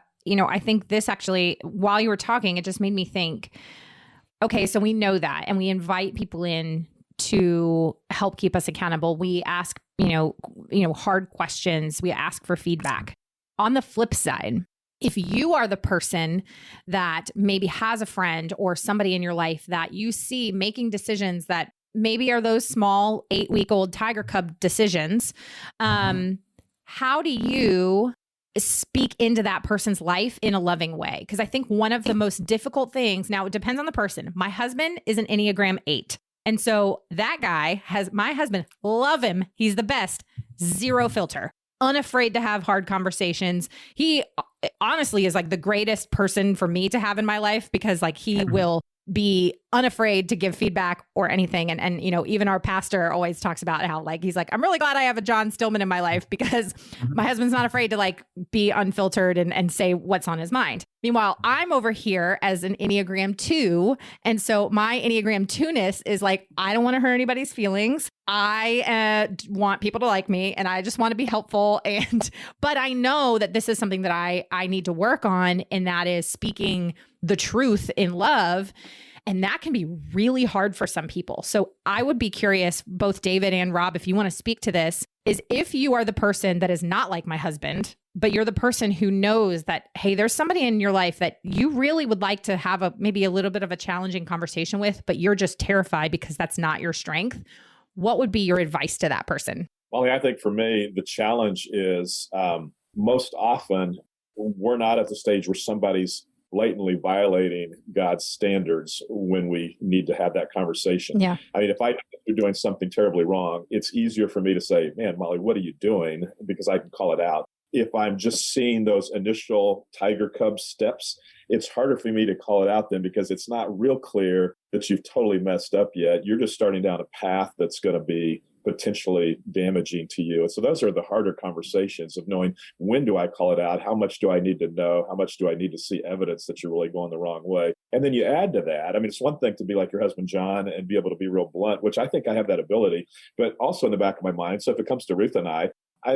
think this actually, while you were talking, it just made me think, Okay, so we know that, and we invite people in to help keep us accountable. We ask, hard questions. We ask for feedback. On the flip side, if you are the person that maybe has a friend or somebody in your life that you see making decisions that maybe are those small 8-week-old tiger cub decisions, how do you speak into that person's life in a loving way? Because I think one of the most difficult things, now it depends on the person. My husband is an Enneagram 8. And so that guy my husband, love him. He's the best. 0 filter, unafraid to have hard conversations. He honestly is like the greatest person for me to have in my life, because like he will be unafraid to give feedback or anything. And even our pastor always talks about how like, he's like, I'm really glad I have a John Stillman in my life, because my husband's not afraid to like be unfiltered and say what's on his mind. Meanwhile, I'm over here as an Enneagram 2. And so my Enneagram 2-ness is like, I don't want to hurt anybody's feelings. I want people to like me, and I just want to be helpful. But I know that this is something that I need to work on, and that is speaking the truth in love. And that can be really hard for some people. So I would be curious, both David and Rob, if you want to speak to this, is if you are the person that is not like my husband, but you're the person who knows that, hey, there's somebody in your life that you really would like to have maybe a little bit of a challenging conversation with, but you're just terrified because that's not your strength. What would be your advice to that person? Well, I think for me, the challenge is most often we're not at the stage where somebody's blatantly violating God's standards when we need to have that conversation. Yeah. I mean, if I know you're doing something terribly wrong, it's easier for me to say, man, Molly, what are you doing? Because I can call it out. If I'm just seeing those initial tiger cub steps, it's harder for me to call it out then, because it's not real clear that you've totally messed up yet. You're just starting down a path that's going to be potentially damaging to you. And so those are the harder conversations of knowing, when do I call it out? How much do I need to know? How much do I need to see evidence that you're really going the wrong way? And then you add to that, I mean, it's one thing to be like your husband, John, and be able to be real blunt, which I think I have that ability, but also in the back of my mind. So if it comes to Ruth and I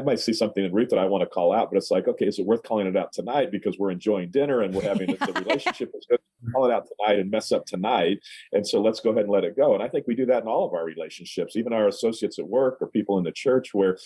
might see something in Ruth that I want to call out, but it's like, okay, is it worth calling it out tonight because we're enjoying dinner and we're having the relationship is good? Call it out tonight and mess up tonight. And so let's go ahead and let it go. And I think we do that in all of our relationships, even our associates at work or people in the church where,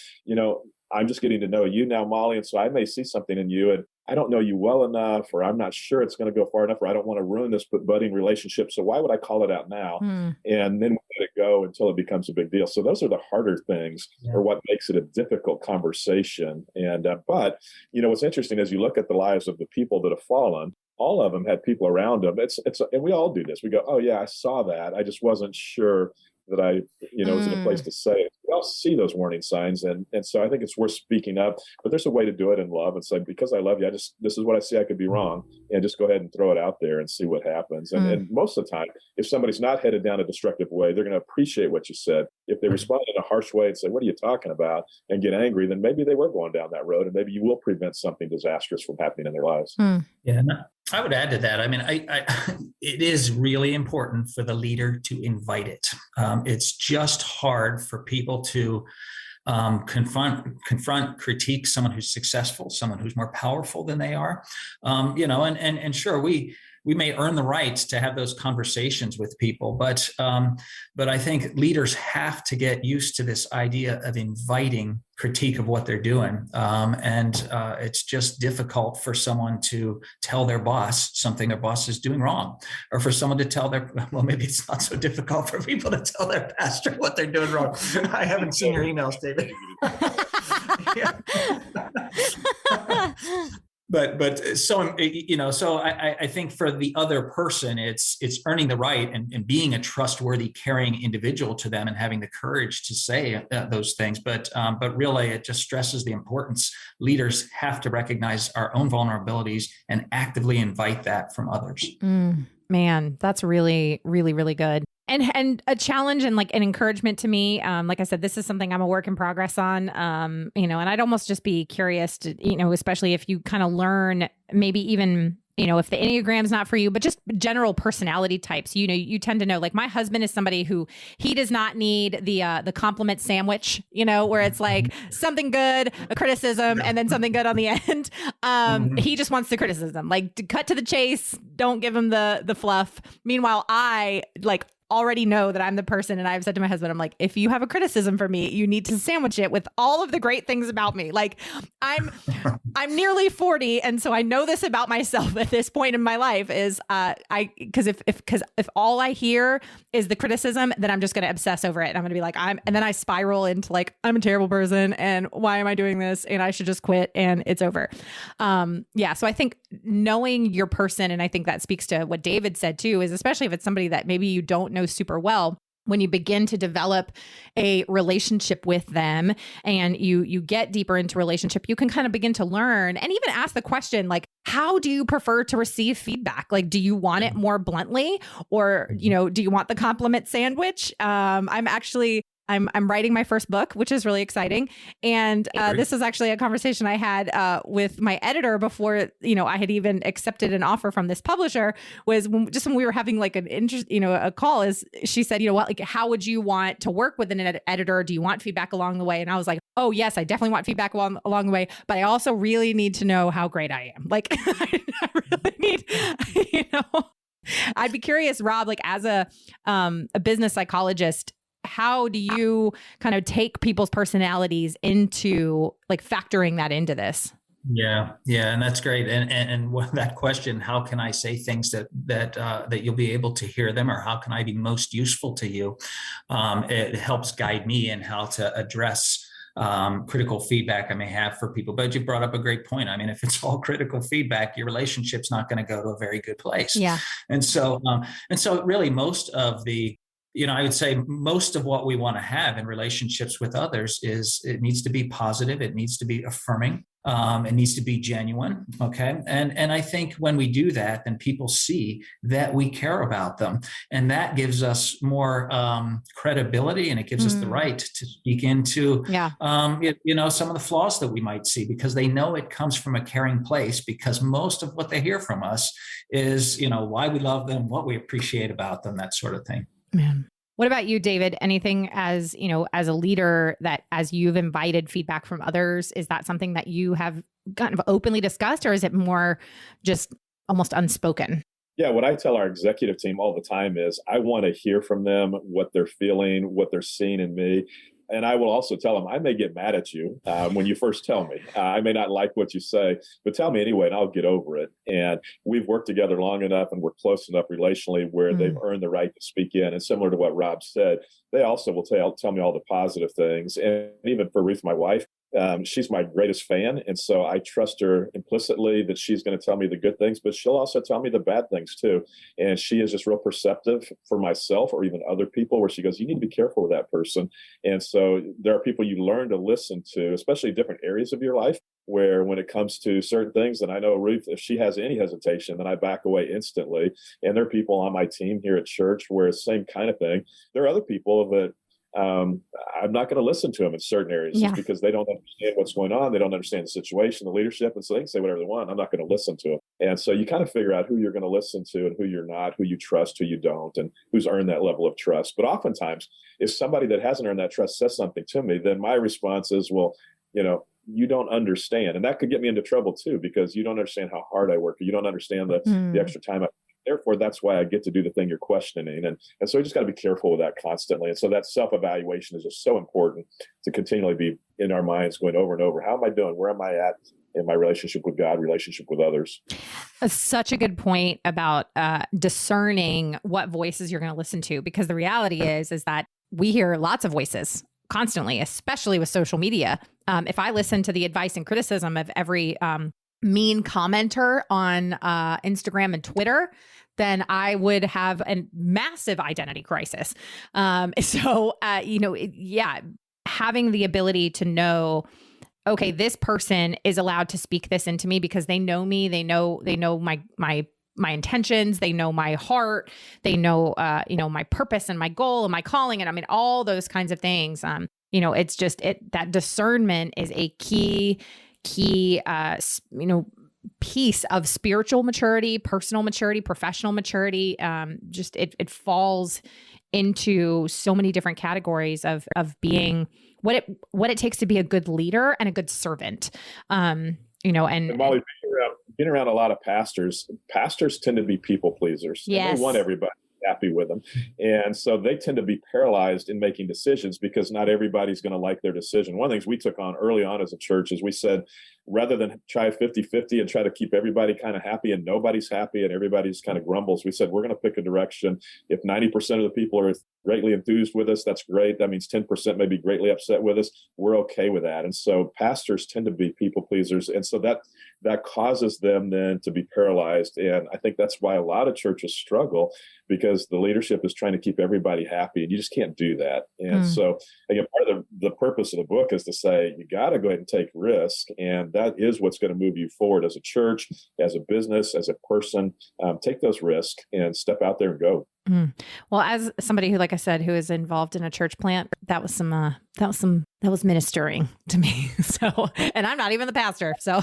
I'm just getting to know you now, Molly. And so I may see something in you and I don't know you well enough, or I'm not sure it's going to go far enough, or I don't want to ruin this budding relationship. So why would I call it out now? And then we let it go until it becomes a big deal. So those are the harder things, or what makes it a difficult conversation. And, but what's interesting is you look at the lives of the people that have fallen, all of them had people around them. And we all do this. We go, oh yeah, I saw that. I just wasn't sure that I, was in a place to say it. We all see those warning signs. And so I think it's worth speaking up, but there's a way to do it in love and say, because I love you, this is what I see I could be wrong, and just go ahead and throw it out there and see what happens. And most of the time, if somebody's not headed down a destructive way, they're going to appreciate what you said. If they respond in a harsh way and say, what are you talking about? And get angry, then maybe they were going down that road, and maybe you will prevent something disastrous from happening in their lives. Yeah. I would add to that. I mean, it is really important for the leader to invite it. It's just hard for people to confront, critique someone who's successful, someone who's more powerful than they are. And sure, we may earn the right to have those conversations with people, but I think leaders have to get used to this idea of inviting critique of what they're doing. It's just difficult for someone to tell their boss something their boss is doing wrong, or for someone to tell maybe it's not so difficult for people to tell their pastor what they're doing wrong. I haven't seen your emails, David. But so I think for the other person, it's earning the right and being a trustworthy, caring individual to them and having the courage to say those things. But really, it just stresses the importance. Leaders have to recognize our own vulnerabilities and actively invite that from others. Man, that's really, really, really good. And a challenge and like an encouragement to me. Like I said, this is something I'm a work in progress on, and I'd almost just be curious to, especially if you kind of learn maybe even if the Enneagram's not for you, but just general personality types, you tend to know, like my husband is somebody who he does not need the compliment sandwich, where it's like something good, a criticism, and then something good on the end. He just wants the criticism, like to cut to the chase. Don't give him the fluff. Meanwhile, I already know that I'm the person, and I've said to my husband, I'm like, if you have a criticism for me, you need to sandwich it with all of the great things about me. Like I'm nearly 40, and so I know this about myself at this point in my life is because if all I hear is the criticism, then I'm just going to obsess over it, and I'm going to be like and then I spiral into like, I'm a terrible person, and why am I doing this, and I should just quit, and it's over. So I think knowing your person, and I think that speaks to what David said too, is especially if it's somebody that maybe you don't know super well, when you begin to develop a relationship with them and you get deeper into relationship, you can kind of begin to learn and even ask the question, like, how do you prefer to receive feedback? Like, do you want it more bluntly, or, do you want the compliment sandwich? I'm writing my first book, which is really exciting. And this is actually a conversation I had with my editor before, I had even accepted an offer from this publisher, was when we were having like an interest, a call, is she said, how would you want to work with an editor? Do you want feedback along the way? And I was like, oh yes, I definitely want feedback along the way, but I also really need to know how great I am. Like I really need, I'd be curious, Rob, like as a business psychologist, how do you kind of take people's personalities into like factoring that into this? Yeah. And that's great. And that question, how can I say things that you'll be able to hear them, or how can I be most useful to you? It helps guide me in how to address critical feedback I may have for people. But you brought up a great point. I mean, if it's all critical feedback, your relationship's not going to go to a very good place. Yeah. And so really most of the, I would say most of what we want to have in relationships with others is it needs to be positive. It needs to be affirming. It needs to be genuine. Okay. And I think when we do that, then people see that we care about them. And that gives us more credibility, and it gives us the right to speak into, some of the flaws that we might see, because they know it comes from a caring place, because most of what they hear from us is, why we love them, what we appreciate about them, that sort of thing. Man. What about you, David? Anything as a leader, that as you've invited feedback from others, is that something that you have kind of openly discussed, or is it more just almost unspoken? Yeah, what I tell our executive team all the time is I want to hear from them, what they're feeling, what they're seeing in me. And I will also tell them, I may get mad at you when you first tell me. I may not like what you say, but tell me anyway, and I'll get over it. And we've worked together long enough, and we're close enough relationally where they've earned the right to speak in. And similar to what Rob said, they also will tell me all the positive things. And even for Ruth, my wife, she's my greatest fan. And so I trust her implicitly that she's going to tell me the good things, but she'll also tell me the bad things too. And she is just real perceptive for myself or even other people, where she goes, you need to be careful with that person. And so there are people you learn to listen to, especially different areas of your life, where when it comes to certain things, and I know Ruth, if she has any hesitation, then I back away instantly. And there are people on my team here at church where it's the same kind of thing. There are other people that I'm not going to listen to them in certain areas just because they don't understand what's going on. They don't understand the situation, the leadership. And so they can say whatever they want. I'm not going to listen to them. And so you kind of figure out who you're going to listen to and who you're not, who you trust, who you don't, and who's earned that level of trust. But oftentimes, if somebody that hasn't earned that trust says something to me, then my response is, well, you don't understand. And that could get me into trouble too, because you don't understand how hard I work. Or you don't understand the extra time Therefore, that's why I get to do the thing you're questioning. And so you just got to be careful with that constantly. And so that self-evaluation is just so important to continually be in our minds going over and over. How am I doing? Where am I at in my relationship with God, relationship with others? Such a good point about discerning what voices you're going to listen to, because the reality is that we hear lots of voices constantly, especially with social media. If I listen to the advice and criticism of every mean commenter on Instagram and Twitter, then I would have a massive identity crisis. Having the ability to know, okay, this person is allowed to speak this into me because they know me, they know my intentions, they know my heart, they know my purpose and my goal and my calling, and I mean all those kinds of things. It's just that discernment is a key piece of spiritual maturity, personal maturity, professional maturity. Just it falls into so many different categories of being what it takes to be a good leader and a good servant. And Molly, being around a lot of pastors tend to be people pleasers. Yes. And they want everybody happy with them. And so they tend to be paralyzed in making decisions because not everybody's going to like their decision. One of the things we took on early on as a church is we said, rather than try 50-50 and try to keep everybody kind of happy and nobody's happy and everybody's kind of grumbles, we said, we're going to pick a direction. If 90% of the people are greatly enthused with us, that's great. That means 10% may be greatly upset with us. We're okay with that. And so pastors tend to be people pleasers. And so that causes them then to be paralyzed. And I think that's why a lot of churches struggle, because the leadership is trying to keep everybody happy and you just can't do that. And so again, part of the purpose of the book is to say, you got to go ahead and take risk. And that is what's going to move you forward as a church, as a business, as a person. Take those risks and step out there and go. Well, as somebody who, like I said, who is involved in a church plant, that was ministering to me. So, and I'm not even the pastor. So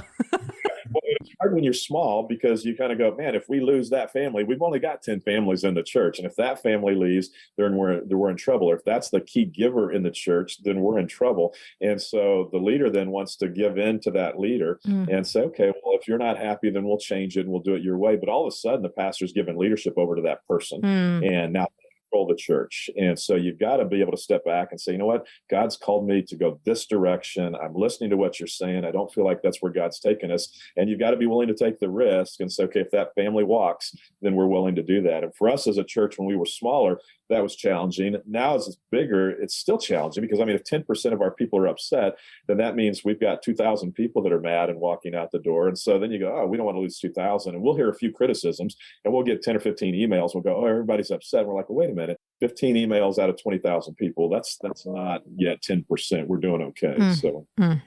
well, it's hard when you're small because you kind of go, man, if we lose that family, we've only got 10 families in the church. And if that family leaves, then we're in trouble. Or if that's the key giver in the church, then we're in trouble. And so the leader then wants to give in to that leader and say, okay, well, if you're not happy, then we'll change it and we'll do it your way. But all of a sudden, the pastor's giving leadership over to that person. And now control the church. And so you've got to be able to step back and say, you know what, God's called me to go this direction. I'm listening to what you're saying. I don't feel like that's where God's taken us. And you've got to be willing to take the risk and say, okay, if that family walks, then we're willing to do that. And for us as a church, when we were smaller, that was challenging. Now as it's bigger, it's still challenging because, I mean, if 10% of our people are upset, then that means we've got 2,000 people that are mad and walking out the door. And so then you go, oh, we don't want to lose 2,000. And we'll hear a few criticisms and we'll get 10 or 15 emails. We'll go, oh, everybody's upset. And we're like, well, wait a minute, 15 emails out of 20,000 people. That's not yet 10%. We're doing okay.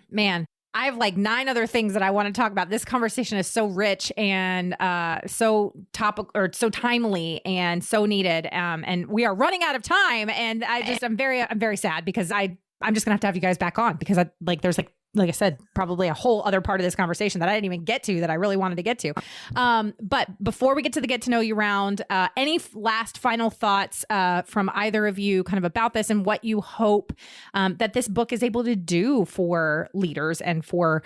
Man, I have like 9 other things that I want to talk about. This conversation is so rich and so topical or so timely and so needed. And we are running out of time. And I'm very sad because I'm just gonna have to have you guys back on because there's like I said, probably a whole other part of this conversation that I didn't even get to that I really wanted to get to. But before we get to the get to know you round, any last final thoughts from either of you kind of about this and what you hope that this book is able to do for leaders and for,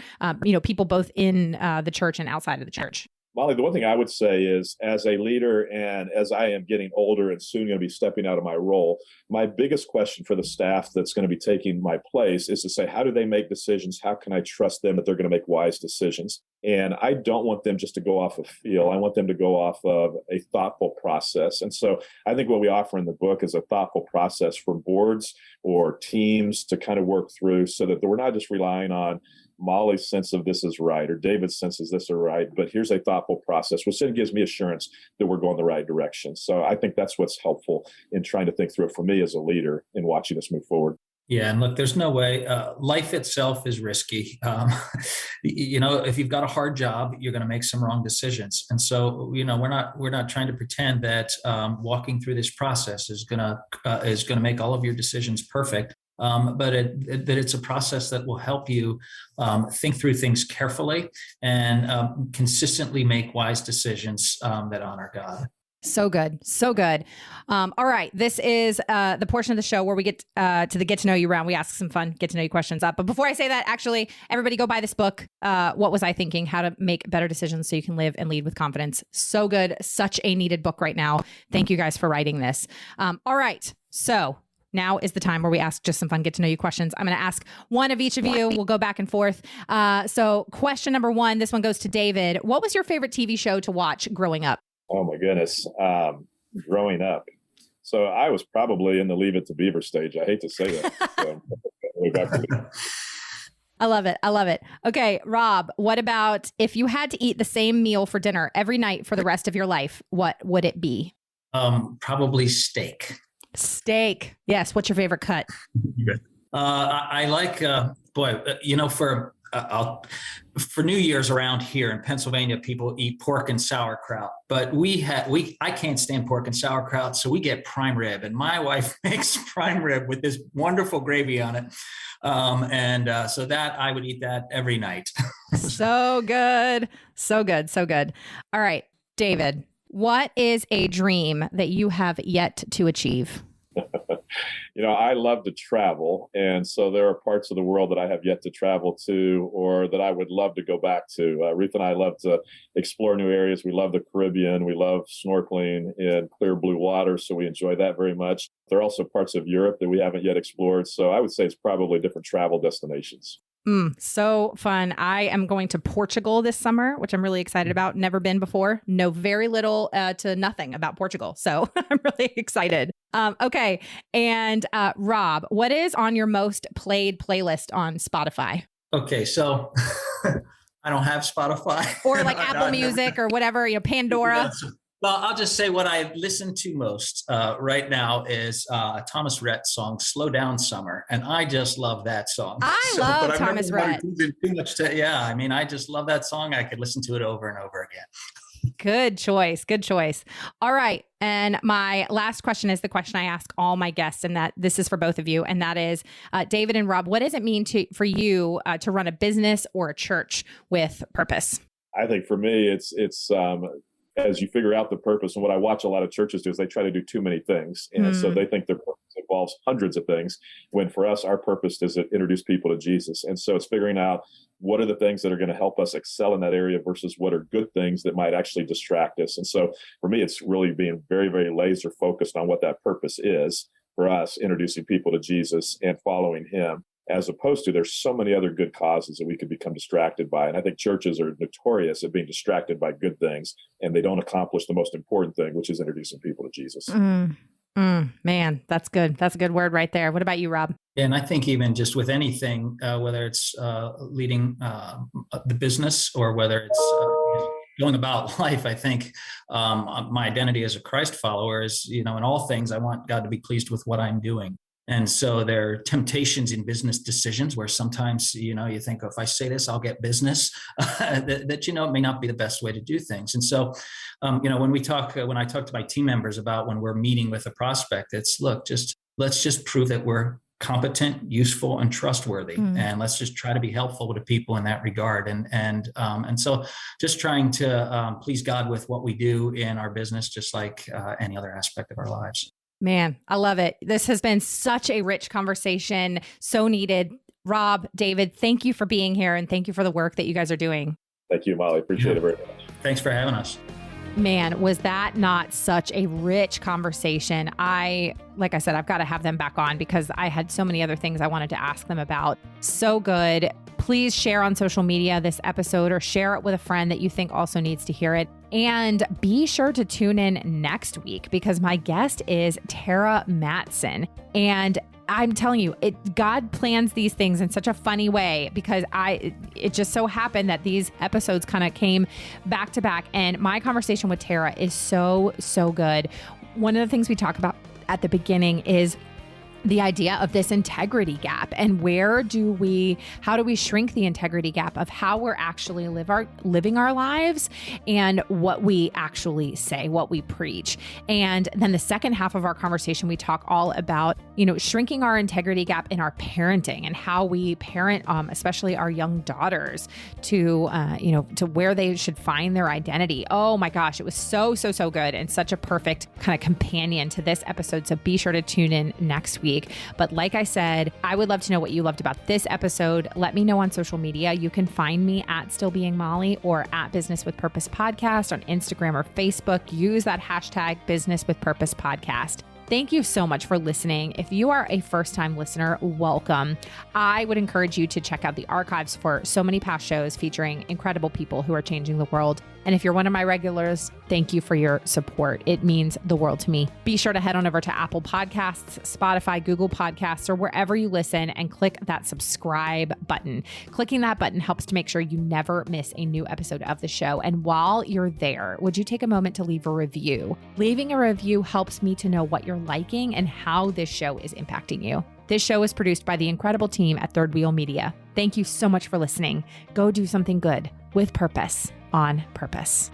people both in the church and outside of the church? Molly, the one thing I would say is, as a leader and as I am getting older and soon going to be stepping out of my role, my biggest question for the staff that's going to be taking my place is to say, how do they make decisions? How can I trust them that they're going to make wise decisions? And I don't want them just to go off of feel. I want them to go off of a thoughtful process. And so I think what we offer in the book is a thoughtful process for boards or teams to kind of work through so that we're not just relying on Molly's sense of this is right or David's sense of this is right, but here's a thoughtful process, which then gives me assurance that we're going the right direction. So I think that's what's helpful in trying to think through it for me as a leader in watching us move forward. Yeah, and look, there's no way. Life itself is risky. If you've got a hard job, you're going to make some wrong decisions. And so, we're not trying to pretend that walking through this process is going to make all of your decisions perfect. But that it's a process that will help you think through things carefully and consistently make wise decisions that honor God. So good. So good. All right. This is the portion of the show where we get to the get to know you round. We ask some fun get to know you questions up. But before I say that, actually, everybody go buy this book. What Was I Thinking? How to Make Better Decisions So You Can Live and Lead with Confidence. So good. Such a needed book right now. Thank you guys for writing this. All right. So now is the time where we ask just some fun get to know you questions. I'm going to ask one of each of you. We'll go back and forth. So question number 1, this one goes to David. What was your favorite TV show to watch growing up? Oh my goodness. Growing up. So I was probably in the Leave It to Beaver stage. I hate to say that. I love it. I love it. Okay, Rob, what about if you had to eat the same meal for dinner every night for the rest of your life, what would it be? Probably steak. Steak. Yes. What's your favorite cut? I like, for for New Year's around here in Pennsylvania, people eat pork and sauerkraut, but I can't stand pork and sauerkraut. So we get prime rib, and my wife makes prime rib with this wonderful gravy on it. So that I would eat that every night. So good. So good. So good. All right, David, what is a dream that you have yet to achieve? I love to travel. And so there are parts of the world that I have yet to travel to, or that I would love to go back to. Ruth and I love to explore new areas. We love the Caribbean. We love snorkeling in clear blue water. So we enjoy that very much. There are also parts of Europe that we haven't yet explored. So I would say it's probably different travel destinations. So fun. I am going to Portugal this summer, which I'm really excited about. Never been before. Know very little to nothing about Portugal. So I'm really excited. Okay. And Rob, what is on your most played playlist on Spotify? Okay. So I don't have Spotify. Or like Apple Music or whatever, Pandora. Well, I'll just say what I listen to most right now is Thomas Rhett's song, Slow Down Summer. And I just love that song. I love Thomas Rhett. I just love that song. I could listen to it over and over again. Good choice. Good choice. All right. And my last question is the question I ask all my guests, and that this is for both of you. And that is, David and Rob, what does it mean for you to run a business or a church with purpose? I think for me, it's as you figure out the purpose, and what I watch a lot of churches do is they try to do too many things. And so they think their purpose involves hundreds of things, when for us, our purpose is to introduce people to Jesus. And so it's figuring out what are the things that are going to help us excel in that area versus what are good things that might actually distract us. And so for me, it's really being very, very laser focused on what that purpose is for us, introducing people to Jesus and following him, as opposed to there's so many other good causes that we could become distracted by. And I think churches are notorious at being distracted by good things, and they don't accomplish the most important thing, which is introducing people to Jesus. Man, that's good. That's a good word right there. What about you, Rob? And I think even just with anything, whether it's leading the business or whether it's going about life, I think my identity as a Christ follower is, in all things, I want God to be pleased with what I'm doing. And so there are temptations in business decisions where sometimes, you think, oh, if I say this, I'll get business, that may not be the best way to do things. And so, when I talk to my team members about when we're meeting with a prospect, it's let's just prove that we're competent, useful, and trustworthy. And let's just try to be helpful to people in that regard. And so just trying to please God with what we do in our business, just like any other aspect of our lives. Man, I love it. This has been such a rich conversation. So needed. Rob, David, thank you for being here, and thank you for the work that you guys are doing. Thank you, Molly. Appreciate it very much. Thanks for having us. Man, was that not such a rich conversation? Like I said, I've got to have them back on because I had so many other things I wanted to ask them about. So good. Please share on social media this episode or share it with a friend that you think also needs to hear it. And be sure to tune in next week because my guest is Tara Matson. And I'm telling you, God plans these things in such a funny way because it just so happened that these episodes kind of came back to back. And my conversation with Tara is so, so good. One of the things we talk about at the beginning is the idea of this integrity gap and how do we shrink the integrity gap of how we're actually living our lives and what we actually say, what we preach. And then the second half of our conversation, we talk all about, shrinking our integrity gap in our parenting and how we parent, especially our young daughters to where they should find their identity. Oh my gosh, it was so, so, so good and such a perfect kind of companion to this episode. So be sure to tune in next week. But like I said, I would love to know what you loved about this episode. Let me know on social media. You can find me at Still Being Molly or at Business with Purpose Podcast on Instagram or Facebook. Use that hashtag Business with Purpose Podcast. Thank you so much for listening. If you are a first-time listener, welcome. I would encourage you to check out the archives for so many past shows featuring incredible people who are changing the world. And if you're one of my regulars, thank you for your support. It means the world to me. Be sure to head on over to Apple Podcasts, Spotify, Google Podcasts, or wherever you listen and click that subscribe button. Clicking that button helps to make sure you never miss a new episode of the show. And while you're there, would you take a moment to leave a review? Leaving a review helps me to know what you're liking and how this show is impacting you. This show is produced by the incredible team at Third Wheel Media. Thank you so much for listening. Go do something good with purpose on purpose.